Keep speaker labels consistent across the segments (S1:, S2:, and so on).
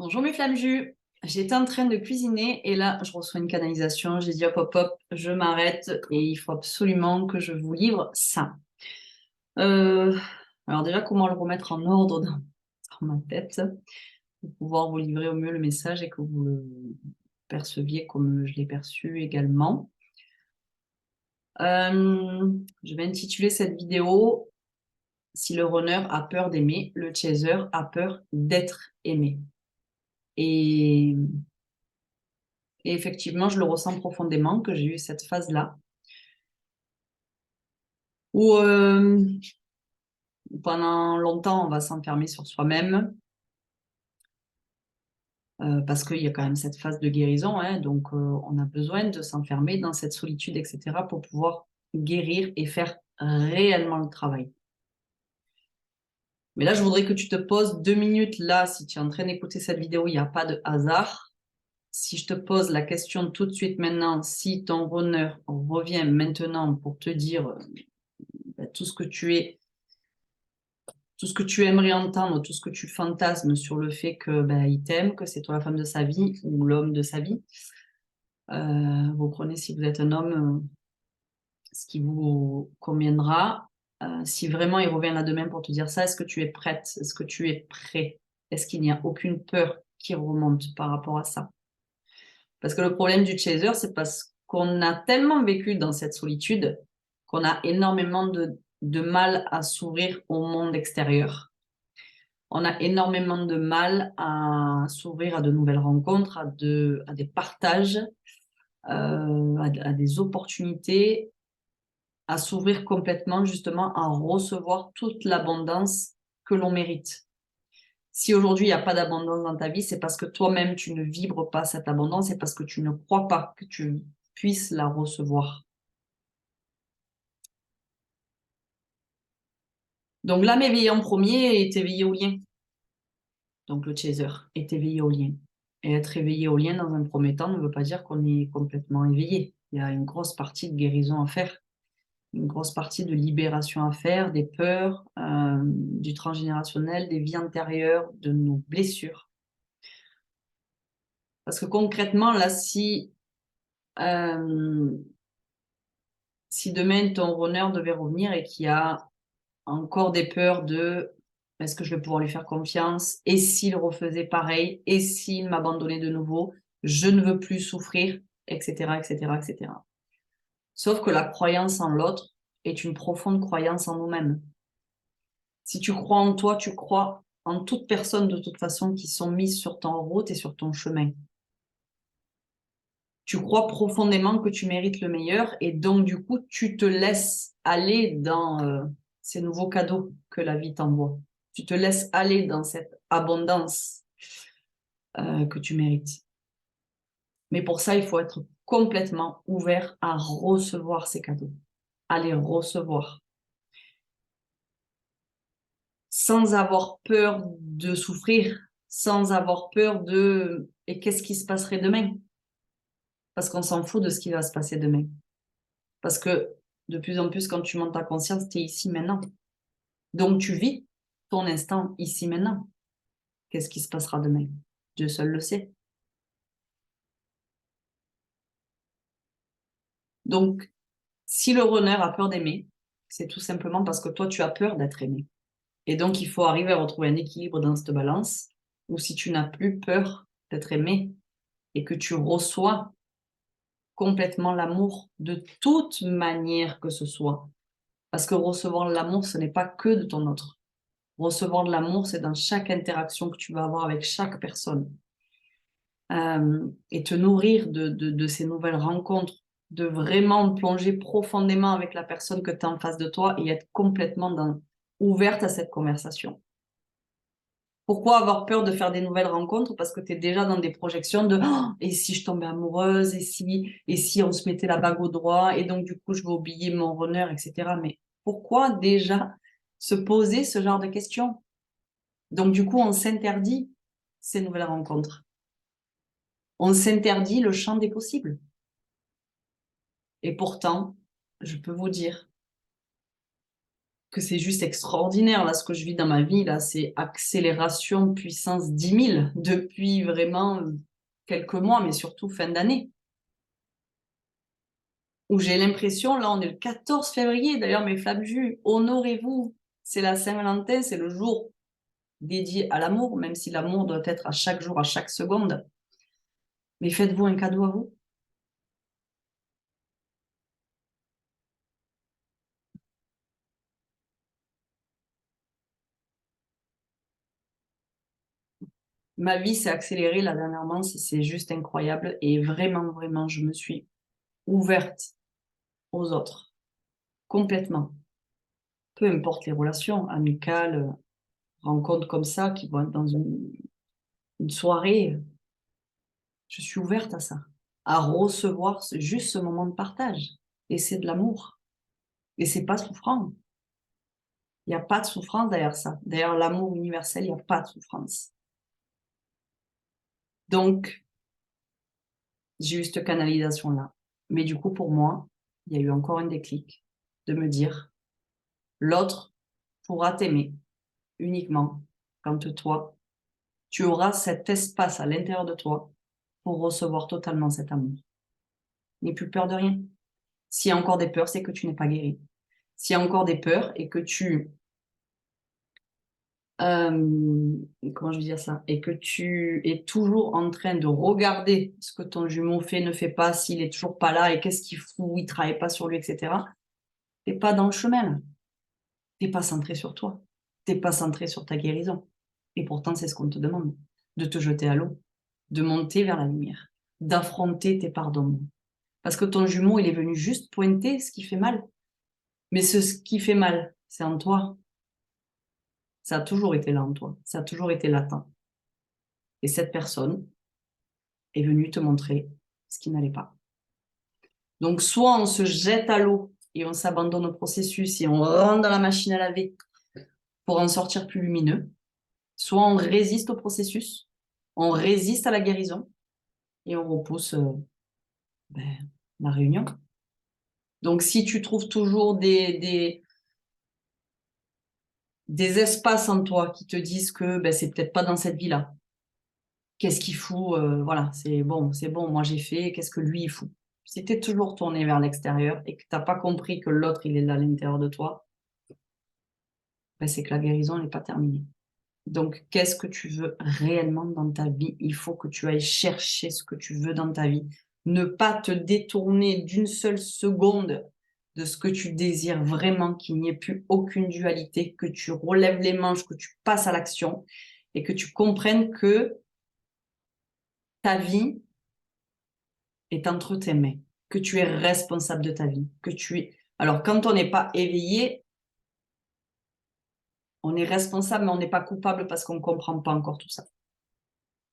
S1: Bonjour mes flammes jus. J'étais en train de cuisiner et là je reçois une canalisation. J'ai dit hop hop hop, je m'arrête et il faut absolument que je vous livre ça. Euh, alors déjà comment le remettre en ordre dans ma tête pour pouvoir vous livrer au mieux le message et que vous le perceviez comme je l'ai perçu également. Je vais intituler cette vidéo Si le runner a peur d'aimer, le chaser a peur d'être aimé. Et Et effectivement, je le ressens profondément que j'ai eu cette phase-là où pendant longtemps, on va s'enfermer sur soi-même parce qu'il y a quand même cette phase de guérison, hein, donc on a besoin de s'enfermer dans cette solitude, etc., pour pouvoir guérir et faire réellement le travail. Mais là, je voudrais que tu te poses 2 minutes là, si tu es en train d'écouter cette vidéo, il n'y a pas de hasard. Si je te pose la question tout de suite maintenant, si ton runner revient maintenant pour te dire tout ce que tu es, tout ce que tu aimerais entendre, tout ce que tu fantasmes sur le fait que il t'aime, que c'est toi la femme de sa vie ou l'homme de sa vie. Vous prenez, si vous êtes un homme, ce qui vous conviendra. Si vraiment il revient là demain pour te dire ça, est-ce que tu es prête? Est-ce que tu es prêt? Est-ce qu'il n'y a aucune peur qui remonte par rapport à ça? Parce que le problème du chaser, c'est parce qu'on a tellement vécu dans cette solitude qu'on a énormément de mal à s'ouvrir au monde extérieur. On a énormément de mal à s'ouvrir à de nouvelles rencontres, à des partages, à des opportunités, à s'ouvrir complètement justement, à recevoir toute l'abondance que l'on mérite. Si aujourd'hui il n'y a pas d'abondance dans ta vie, c'est parce que toi-même tu ne vibres pas cette abondance et parce que tu ne crois pas que tu puisses la recevoir. Donc l'âme éveillée en premier est éveillée au lien. Donc le chaser est éveillé au lien. Et être éveillé au lien dans un premier temps ne veut pas dire qu'on est complètement éveillé. Il y a une grosse partie de guérison à faire, une grosse partie de libération à faire, des peurs, du transgénérationnel, des vies antérieures, de nos blessures. Parce que concrètement, là, euh, si demain ton runner devait revenir et qu'il y a encore des peurs de est-ce que je vais pouvoir lui faire confiance? Et s'il refaisait pareil? Et s'il m'abandonnait de nouveau? Je ne veux plus souffrir, etc., etc., etc. Sauf que la croyance en l'autre est une profonde croyance en nous-mêmes. Si tu crois en toi, tu crois en toute personne de toute façon qui sont mises sur ton route et sur ton chemin. Tu crois profondément que tu mérites le meilleur et donc du coup, tu te laisses aller dans ces nouveaux cadeaux que la vie t'envoie. Tu te laisses aller dans cette abondance que tu mérites. Mais pour ça, il faut être complètement ouvert à recevoir ces cadeaux, à les recevoir, sans avoir peur de souffrir, sans avoir peur de et qu'est-ce qui se passerait demain? Parce qu'on s'en fout de ce qui va se passer demain. Parce que de plus en plus, quand tu montes ta conscience, tu es ici maintenant. Donc tu vis ton instant ici maintenant. Qu'est-ce qui se passera demain? Dieu seul le sait. Donc, si le runner a peur d'aimer, c'est tout simplement parce que toi, tu as peur d'être aimé. Et donc, il faut arriver à retrouver un équilibre dans cette balance où si tu n'as plus peur d'être aimé et que tu reçois complètement l'amour de toute manière que ce soit. Parce que recevoir l'amour, ce n'est pas que de ton autre. Recevoir de l'amour, c'est dans chaque interaction que tu vas avoir avec chaque personne. Et te nourrir de ces nouvelles rencontres, de vraiment plonger profondément avec la personne que tu as en face de toi et être complètement ouverte à cette conversation. Pourquoi avoir peur de faire des nouvelles rencontres? Parce que tu es déjà dans des projections de oh, et si je tombais amoureuse, et si on se mettait la bague au doigt, et donc du coup je vais oublier mon runner, etc. Mais pourquoi déjà se poser ce genre de questions? Donc du coup on s'interdit ces nouvelles rencontres. On s'interdit le champ des possibles. Et pourtant, je peux vous dire que c'est juste extraordinaire. Là, ce que je vis dans ma vie, là, c'est accélération puissance 10 000 depuis vraiment quelques mois, mais surtout fin d'année. Où j'ai l'impression, là, on est le 14 février, d'ailleurs, mes flammes jus, honorez-vous. C'est la Saint-Valentin, c'est le jour dédié à l'amour, même si l'amour doit être à chaque jour, à chaque seconde. Mais faites-vous un cadeau à vous. Ma vie s'est accélérée là dernièrement, c'est juste incroyable. Et vraiment, vraiment, je me suis ouverte aux autres, complètement. Peu importe les relations, amicales, rencontres comme ça, qui vont être dans une soirée, je suis ouverte à ça, à recevoir juste ce moment de partage. Et c'est de l'amour. Et c'est pas souffrant. Il n'y a pas de souffrance derrière ça. Derrière l'amour universel, il n'y a pas de souffrance. Donc, j'ai eu cette canalisation-là. Mais du coup, pour moi, il y a eu encore un déclic de me dire, l'autre pourra t'aimer uniquement quand toi, tu auras cet espace à l'intérieur de toi pour recevoir totalement cet amour. N'aie plus peur de rien. S'il y a encore des peurs, c'est que tu n'es pas guéri. S'il y a encore des peurs et que comment je veux dire ça, et que tu es toujours en train de regarder ce que ton jumeau fait, ne fait pas, s'il est toujours pas là et qu'est-ce qu'il fout, il travaille pas sur lui, etc. T'es pas dans le chemin là. T'es pas centré sur toi. T'es pas centré sur ta guérison. Et pourtant, c'est ce qu'on te demande, de te jeter à l'eau, de monter vers la lumière, d'affronter tes parts d'ombre. Parce que ton jumeau, il est venu juste pointer ce qui fait mal. Mais ce qui fait mal, c'est en toi. Ça a toujours été là en toi. Ça a toujours été latent. Et cette personne est venue te montrer ce qui n'allait pas. Donc, soit on se jette à l'eau et on s'abandonne au processus et on rentre dans la machine à laver pour en sortir plus lumineux, soit on résiste au processus, on résiste à la guérison et on repousse ben, la réunion. Donc, si tu trouves toujours des espaces en toi qui te disent que ben, c'est peut-être pas dans cette vie-là, qu'est-ce qu'il fout, voilà, c'est bon, moi j'ai fait, qu'est-ce que lui il fout. Si tu es toujours tourné vers l'extérieur et que tu n'as pas compris que l'autre il est là à l'intérieur de toi, ben, c'est que la guérison n'est pas terminée. Donc, qu'est-ce que tu veux réellement dans ta vie? Il faut que tu ailles chercher ce que tu veux dans ta vie. Ne pas te détourner d'une seule seconde de ce que tu désires vraiment, qu'il n'y ait plus aucune dualité, que tu relèves les manches, que tu passes à l'action et que tu comprennes que ta vie est entre tes mains, que tu es responsable de ta vie, que tu es... Alors, quand on n'est pas éveillé, on est responsable, mais on n'est pas coupable parce qu'on ne comprend pas encore tout ça.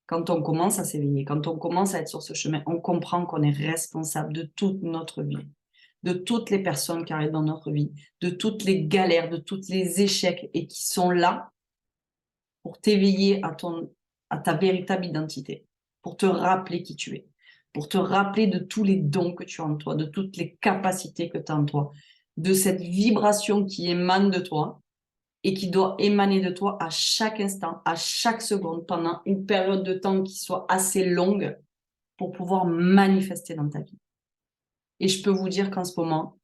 S1: Quand on commence à s'éveiller, quand on commence à être sur ce chemin, on comprend qu'on est responsable de toute notre vie, de toutes les personnes qui arrivent dans notre vie, de toutes les galères, de tous les échecs et qui sont là pour t'éveiller à ta véritable identité, pour te rappeler qui tu es, pour te rappeler de tous les dons que tu as en toi, de toutes les capacités que tu as en toi, de cette vibration qui émane de toi et qui doit émaner de toi à chaque instant, à chaque seconde, pendant une période de temps qui soit assez longue pour pouvoir manifester dans ta vie. Et je peux vous dire qu'en ce moment,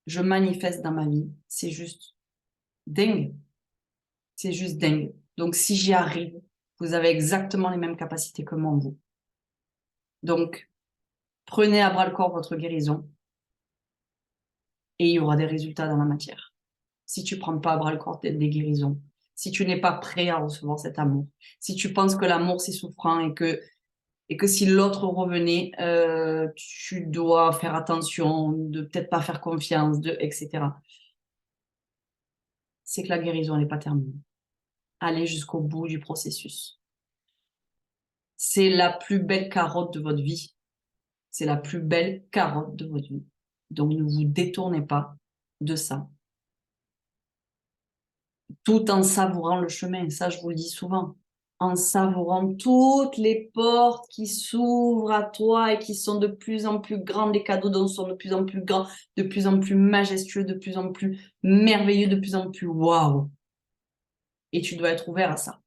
S1: je manifeste dans ma vie. C'est juste dingue. C'est juste dingue. Donc, si j'y arrive, vous avez exactement les mêmes capacités que moi en vous. Donc, prenez à bras le corps votre guérison et il y aura des résultats dans la matière. Si tu ne prends pas à bras le corps des guérisons, si tu n'es pas prêt à recevoir cet amour, si tu penses que l'amour c'est souffrant et que si l'autre revenait, tu dois faire attention, de peut-être pas faire confiance, etc. C'est que la guérison n'est pas terminée. Allez jusqu'au bout du processus. C'est la plus belle carotte de votre vie. C'est la plus belle carotte de votre vie. Donc ne vous détournez pas de ça. Tout en savourant le chemin. Ça, je vous le dis souvent. en savourant toutes les portes qui s'ouvrent à toi et qui sont de plus en plus grandes, les cadeaux dont sont de plus en plus grands, de plus en plus majestueux, de plus en plus merveilleux, de plus en plus waouh. Et tu dois être ouvert à ça.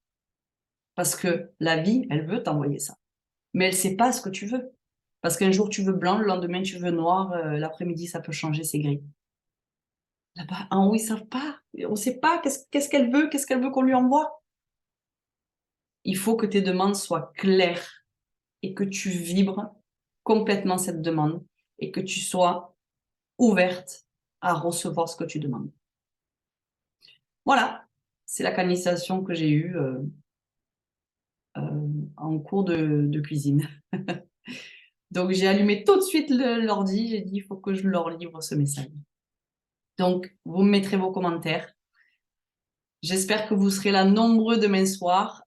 S1: Parce que la vie, elle veut t'envoyer ça. Mais elle ne sait pas ce que tu veux. Parce qu'un jour, tu veux blanc, le lendemain, tu veux noir, l'après-midi, ça peut changer, c'est gris. Là-bas, en haut, ils ne savent pas. On ne sait pas qu'est-ce qu'elle veut qu'on lui envoie. Il faut que tes demandes soient claires et que tu vibres complètement cette demande et que tu sois ouverte à recevoir ce que tu demandes. Voilà, c'est la canalisation que j'ai eue en cours de cuisine. Donc, j'ai allumé tout de suite l'ordi, j'ai dit, il faut que je leur livre ce message. Donc, vous me mettrez vos commentaires. J'espère que vous serez là nombreux demain soir.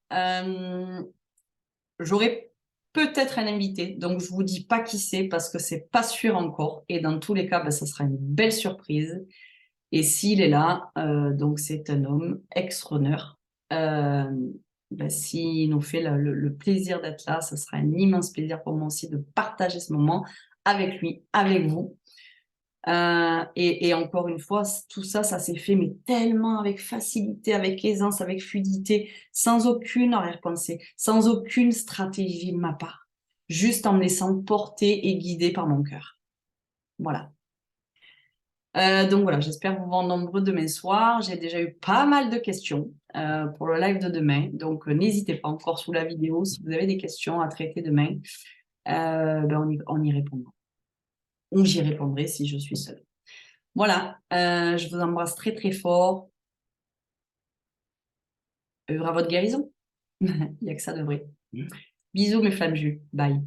S1: J'aurai peut-être un invité, donc je vous dis pas qui c'est parce que c'est pas sûr encore. Et dans tous les cas, ben, ça sera une belle surprise. Et s'il est là, donc c'est un homme, ex-runner. Ben, s'il nous fait le plaisir d'être là, ça sera un immense plaisir pour moi aussi de partager ce moment avec lui, avec vous. Et encore une fois, tout ça, ça s'est fait, mais tellement avec facilité, avec aisance, avec fluidité, sans aucune arrière-pensée, sans aucune stratégie de ma part, juste en me laissant porter et guider par mon cœur. Voilà. Donc voilà, j'espère vous voir nombreux demain soir. J'ai déjà eu pas mal de questions pour le live de demain, donc n'hésitez pas encore sous la vidéo si vous avez des questions à traiter demain, ben on y répondra. Ou j'y répondrai si je suis seule. Voilà, je vous embrasse très très fort. Œuvre à votre guérison. Il n'y a que ça de vrai. Bisous mes flammes jus. Bye.